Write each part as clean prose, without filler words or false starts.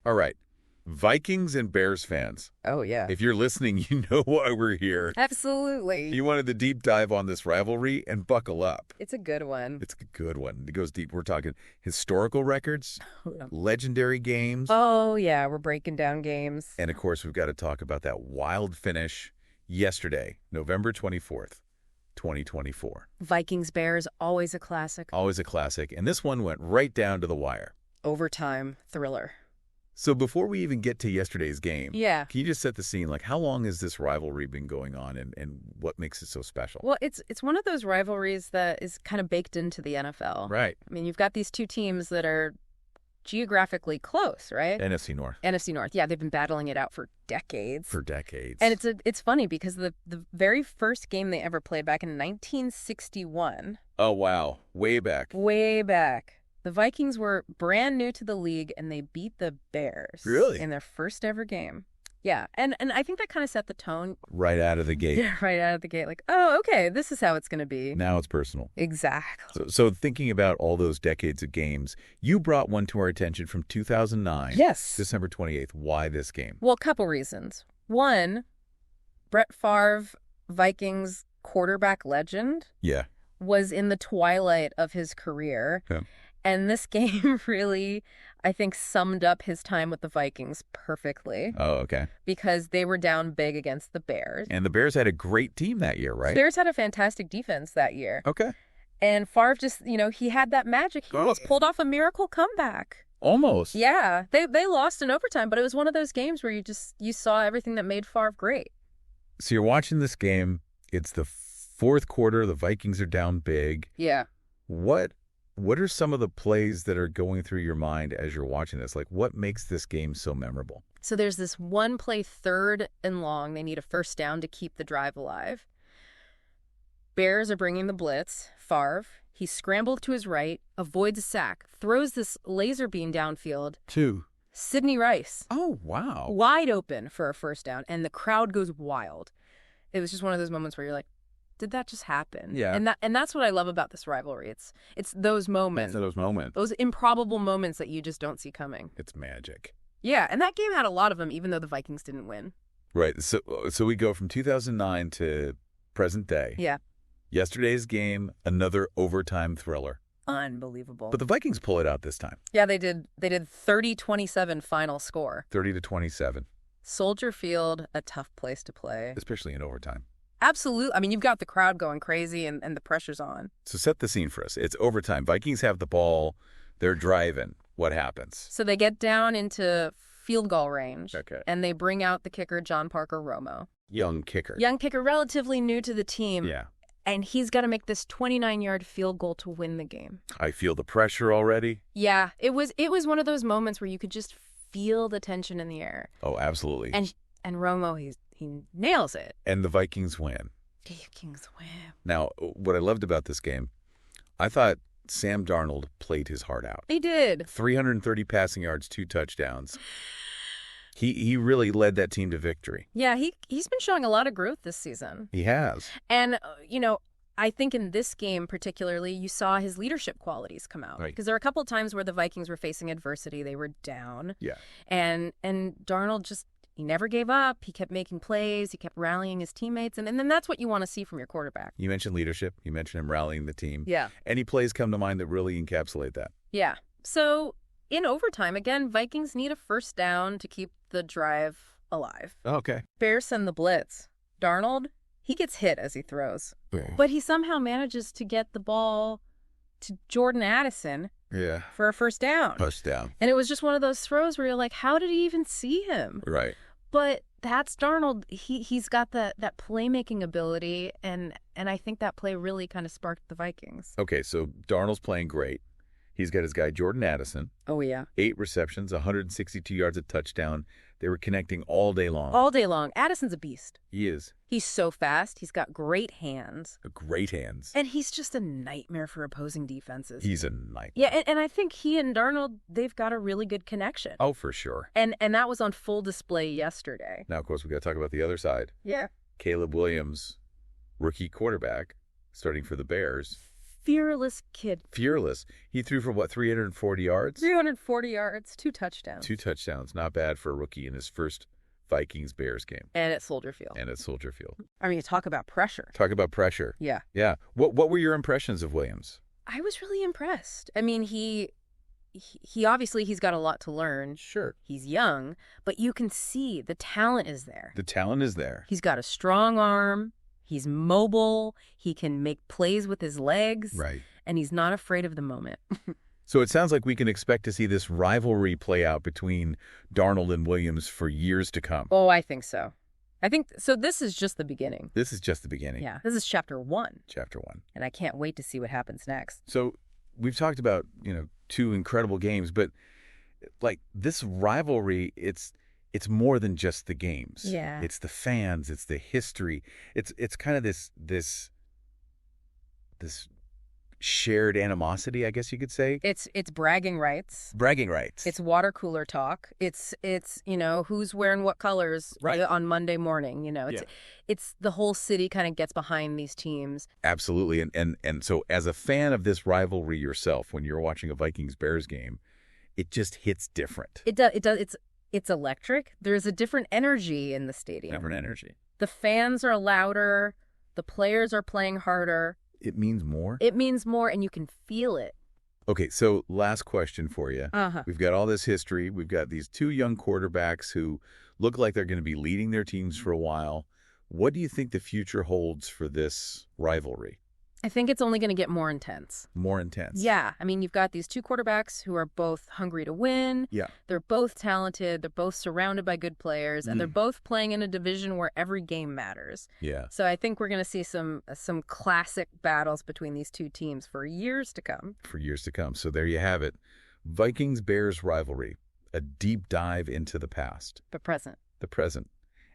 All right. Vikings and Bears fans. Oh, yeah. If you're listening, you know why we're here. Absolutely. You wanted the deep dive on this rivalry, and buckle up. It's a good one. It's a good one. It goes deep. We're talking historical records, legendary games. Oh, yeah. We're breaking down games. And, of course, we've got to talk about that wild finish yesterday, November 24th, 2024. Vikings-Bears, always a classic. Always a classic. And this one went right down to the wire. Overtime thriller. So before we even get to yesterday's game, Yeah. can you just set the scene? Like, how long has this rivalry been going on, and what makes it so special? Well, it's one of those rivalries that is kind of baked into the NFL. Right. I mean, you've got these two teams that are geographically close, right? NFC North. NFC North. Yeah, they've been battling it out for decades. For decades. And it's funny because the very first game they ever played back in 1961. Oh, wow. Way back. Way back. The Vikings were brand new to the league, and they beat the Bears. Really? In their first ever game. Yeah, and I think that kind of set the tone. Right out of the gate. Yeah, right out of the gate. Like, oh, okay, this is how it's going to be. Now it's personal. Exactly. So thinking about all those decades of games, you brought one to our attention from 2009. Yes. December 28th. Why this game? Well, a couple reasons. One, Brett Favre, Vikings quarterback legend, Yeah. was in the twilight of his career. Yeah. And this game really, I think, summed up his time with the Vikings perfectly. Oh, okay. Because they were down big against the Bears. And the Bears had a great team that year, right? Bears had a fantastic defense that year. Okay. And Favre just, he had that magic. He almost pulled off a miracle comeback. Almost. Yeah. They lost in overtime, but it was one of those games where you saw everything that made Favre great. So you're watching this game. It's the fourth quarter. The Vikings are down big. Yeah. What are some of the plays that are going through your mind as you're watching this? Like, what makes this game so memorable? So there's this one play, 3rd and long. They need a first down to keep the drive alive. Bears are bringing the blitz. Favre, he scrambled to his right, avoids a sack, throws this laser beam downfield. Two. Sidney Rice. Oh, wow. Wide open for a first down, and the crowd goes wild. It was just one of those moments where you're like, did that just happen? Yeah. And that's what I love about this rivalry. It's those moments. It's those moments. Those improbable moments that you just don't see coming. It's magic. Yeah, and that game had a lot of them, even though the Vikings didn't win. Right. So we go from 2009 to present day. Yeah. Yesterday's game, another overtime thriller. Unbelievable. But the Vikings pull it out this time. Yeah, they did 30-27 final score. 30-27. Soldier Field, a tough place to play. Especially in overtime. Absolutely. I mean, you've got the crowd going crazy and the pressure's on. So set the scene for us. It's overtime. Vikings have the ball. They're driving. What happens? So they get down into field goal range. Okay. And they bring out the kicker, John Parker Romo. Young kicker. Young kicker, relatively new to the team. Yeah. And he's got to make this 29-yard field goal to win the game. I feel the pressure already. Yeah. It was one of those moments where you could just feel the tension in the air. Oh, absolutely. And Romo, he nails it. And the Vikings win. The Vikings win. Now, what I loved about this game, I thought Sam Darnold played his heart out. He did. 330 passing yards, 2 touchdowns. He really led that team to victory. Yeah, he's been showing a lot of growth this season. He has. And, I think in this game particularly, you saw his leadership qualities come out. Right. Because there were a couple of times where the Vikings were facing adversity. They were down. Yeah. And Darnold just, he never gave up. He kept making plays. He kept rallying his teammates. And then that's what you want to see from your quarterback. You mentioned leadership. You mentioned him rallying the team. Yeah. Any plays come to mind that really encapsulate that? Yeah. So in overtime, again, Vikings need a first down to keep the drive alive. Okay. Bears send the blitz. Darnold, he gets hit as he throws. But he somehow manages to get the ball to Jordan Addison for a first down. Touchdown. And it was just one of those throws where you're like, how did he even see him? Right. But that's Darnold. He's got that playmaking ability, and I think that play really kind of sparked the Vikings. Okay, so Darnold's playing great. He's got his guy Jordan Addison. Oh, yeah. 8 receptions, 162 yards, a touchdown. They were connecting all day long. All day long. Addison's a beast. He is. He's so fast. He's got great hands. Great hands. And he's just a nightmare for opposing defenses. He's a nightmare. Yeah, and I think he and Darnold, they've got a really good connection. Oh, for sure. And that was on full display yesterday. Now, of course, we got to talk about the other side. Yeah. Caleb Williams, rookie quarterback, starting for the Bears. fearless kid. Fearless. He threw for, what, 340 yards? 340 yards, 2 touchdowns. 2 touchdowns. Not bad for a rookie in his first Vikings-Bears game. And at Soldier Field. And at Soldier Field. I mean, talk about pressure. Talk about pressure. Yeah. Yeah. What were your impressions of Williams? I was really impressed. I mean, he obviously, he's got a lot to learn. Sure. He's young, but you can see the talent is there. The talent is there. He's got a strong arm. He's mobile. He can make plays with his legs. Right. And he's not afraid of the moment. So it sounds like we can expect to see this rivalry play out between Darnold and Williams for years to come. Oh, I think so. I think so. This is just the beginning. This is just the beginning. Yeah. This is chapter 1. Chapter 1. And I can't wait to see what happens next. So we've talked about, 2 incredible games, but like this rivalry, it's more than just the games. Yeah. It's the fans, it's the history. It's kind of this shared animosity, I guess you could say. It's bragging rights. Bragging rights. It's water cooler talk. It's who's wearing what colors on Monday morning. It's the whole city kind of gets behind these teams. Absolutely. And so as a fan of this rivalry yourself, when you're watching a Vikings-Bears game, it just hits different. It does. It's electric. There's a different energy in the stadium. Different energy. The fans are louder. The players are playing harder. It means more? It means more, and you can feel it. Okay, so last question for you. We've got all this history. We've got these 2 young quarterbacks who look like they're going to be leading their teams for a while. What do you think the future holds for this rivalry? I think it's only going to get more intense. More intense? Yeah. I mean, you've got these 2 quarterbacks who are both hungry to win. Yeah. They're both talented. They're both surrounded by good players. And they're both playing in a division where every game matters. Yeah. So I think we're going to see some classic battles between these 2 teams for years to come. For years to come. So there you have it. Vikings-Bears rivalry. A deep dive into the past. The present. The present.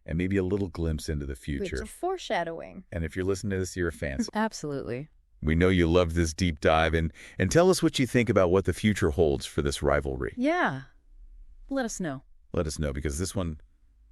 And maybe a little glimpse into the future. It's a foreshadowing. And if you're listening to this, you're a fan. Absolutely. We know you loved this deep dive. And tell us what you think about what the future holds for this rivalry. Yeah. Let us know. Let us know, because this one,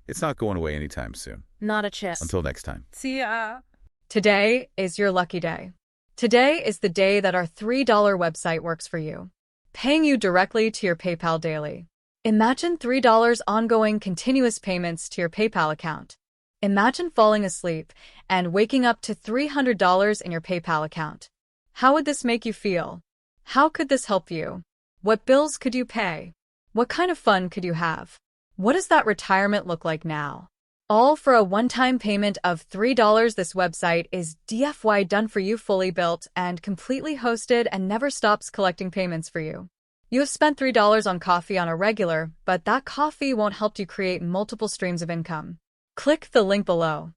it's not going away anytime soon. Not a chance. Until next time. See ya. Today is your lucky day. Today is the day that our $3 website works for you, paying you directly to your PayPal daily. Imagine $3 ongoing continuous payments to your PayPal account. Imagine falling asleep and waking up to $300 in your PayPal account. How would this make you feel? How could this help you? What bills could you pay? What kind of fun could you have? What does that retirement look like now? All for a one-time payment of $3. This website is DFY done for you, fully built and completely hosted, and never stops collecting payments for you. You have spent $3 on coffee on a regular, but that coffee won't help you create multiple streams of income. Click the link below.